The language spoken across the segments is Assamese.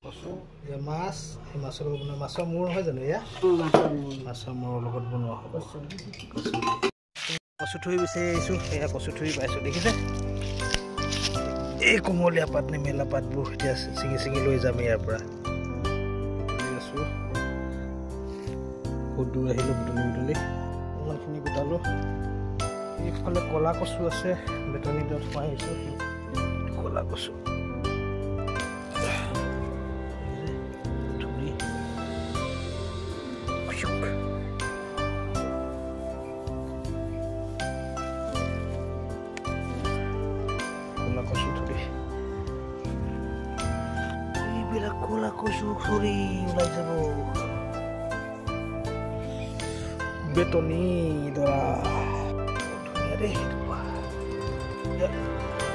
মাছ এই মাছৰ লগত বনোৱা মাছৰ মূৰ নহয় জানো এয়া মাছৰ মূৰৰ লগত বনোৱা হ'ব কচু থুৰি বিচাৰি আহিছোঁ এয়া কচু থুৰি পাইছোঁ দেখিছে এই কোমলীয়া পাত নে মেলা পাতবোৰ এতিয়া ছিঙি ছিঙি লৈ যাম ইয়াৰ পৰা আছোঁ বহুত দূৰ আহিলোঁ বুটলি ইমানখিনি গোটালোঁ এইফালে ক'লা কচু আছে বেতনি দত সোমাই আহিছোঁ ক'লা কচু ক'লা কচু থুৰি ওলাই যাব বেতনি দৰা ধুনীয়া দেই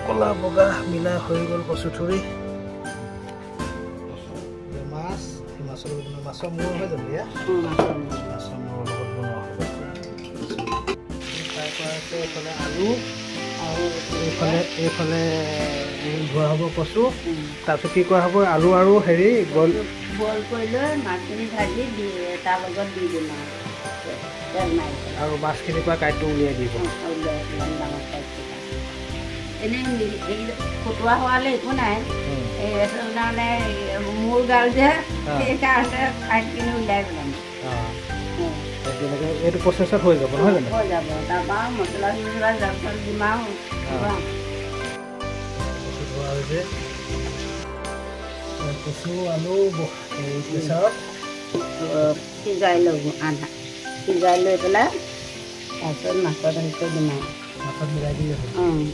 ক'লা বগা মিলাই হৈ গ'ল কচু থুৰি মাছ মাছৰ লগত মাছৰ মূৰ নহয় জানো এয়া মাছৰ মূৰৰ লগত বনোৱা হ'ব ফ্ৰাই কৰা আছে এইফালে আলু আৰু এইফালে ধোৱা হ'ব কচু তাৰপিছত কি কৰা হ'ব আলু আৰু হেৰি বইল কৰি লৈ মাছখিনি ভাজি তাৰ লগত দি দিম আৰু মাছখিনিৰ পৰা কাঁইটটো উলিয়াই দিব এনেই ফুটোৱা হোৱালে একো নাই মানে মূৰ গাল যে সেইকাৰণে কাঁইটখিনি উলিয়াই পেলাম এইটো প্ৰচেছত হৈ যাব নহয় জানো হৈ যাব তাৰপৰা মছলা চছলা জালখন দিম আৰু কচু আলু প্ৰেছাৰত সিজাই ল'ব আধা সিজাই লৈ পেলাই তাৰপিছত মাছত হেৰি দিম আৰু মাছত মিলাই দিলে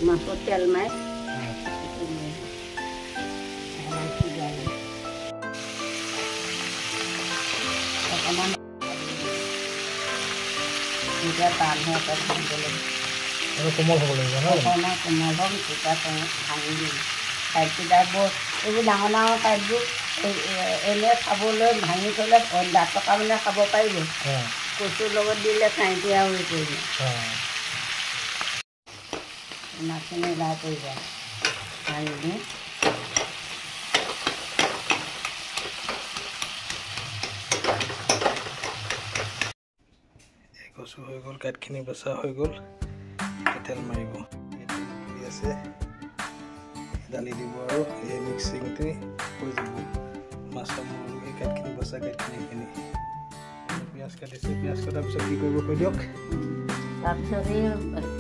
মাছত তেল মাৰি অকণমান এতিয়া টান হৈ আছে ভাঙিবলৈ আৰু কোমল হ'ব লাগিব নহয় অকণমান কোমল হ'ম তেতিয়া ভাঙি দিম কাঁইটকেইটা বৰ এইবোৰ ডাঙৰ ডাঙৰ কাঁইটবোৰ এনে খাবলৈ ভাঙি থ'লে দাঁত থকা মানে খাব পাৰিব কচুৰ লগত দিলে কাঁইটে আৰু হেৰি কৰিব মাছখিনি ওলাই পৰিব ভাঙি দিওঁ কচু হৈ গ'ল কাঁইটখিনি বেচা হৈ গ'ল তেল মাৰিব আছে দালি দিব আৰু এই মিক্সিংটো হৈ যাব মাছৰ মূৰ এই কাঁইটখিনি বচা কাঁইটখিনি এইখিনি পিঁয়াজ কাটিছে পিঁয়াজ কটাৰ পিছত কি কৰিব কৈ দিয়ক তাৰপিছত এই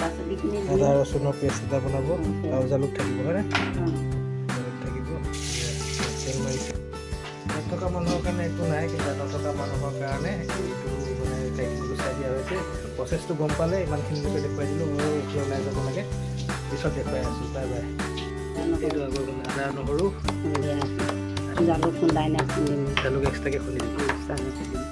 পাচলিখিনি আদা ৰচুনৰ পেষ্ট এটা বনাব আৰু জালুক থাকিব হয়নে জালুক থাকিব তেল মাৰিছে নথকা মানুহৰ কাৰণে একো নাই কিন্তু নথকা মানুহৰ কাৰণে এইটো মানে কাঁইটখিনি গুচাই দিয়া হৈছে প্ৰচেছটো গম পালে ইমানখিনি লোকে দেখুৱাই দিলোঁ ময়ো এতিয়া ওলাই যাব লাগে পিছত দেখুৱাই আছোঁ বাই বাই এইটো আগৰ আদা নহৰু জালুক খুন্দাই নাই খুন্দিম জালুক এক্সট্ৰাকৈ খুন্দি দিম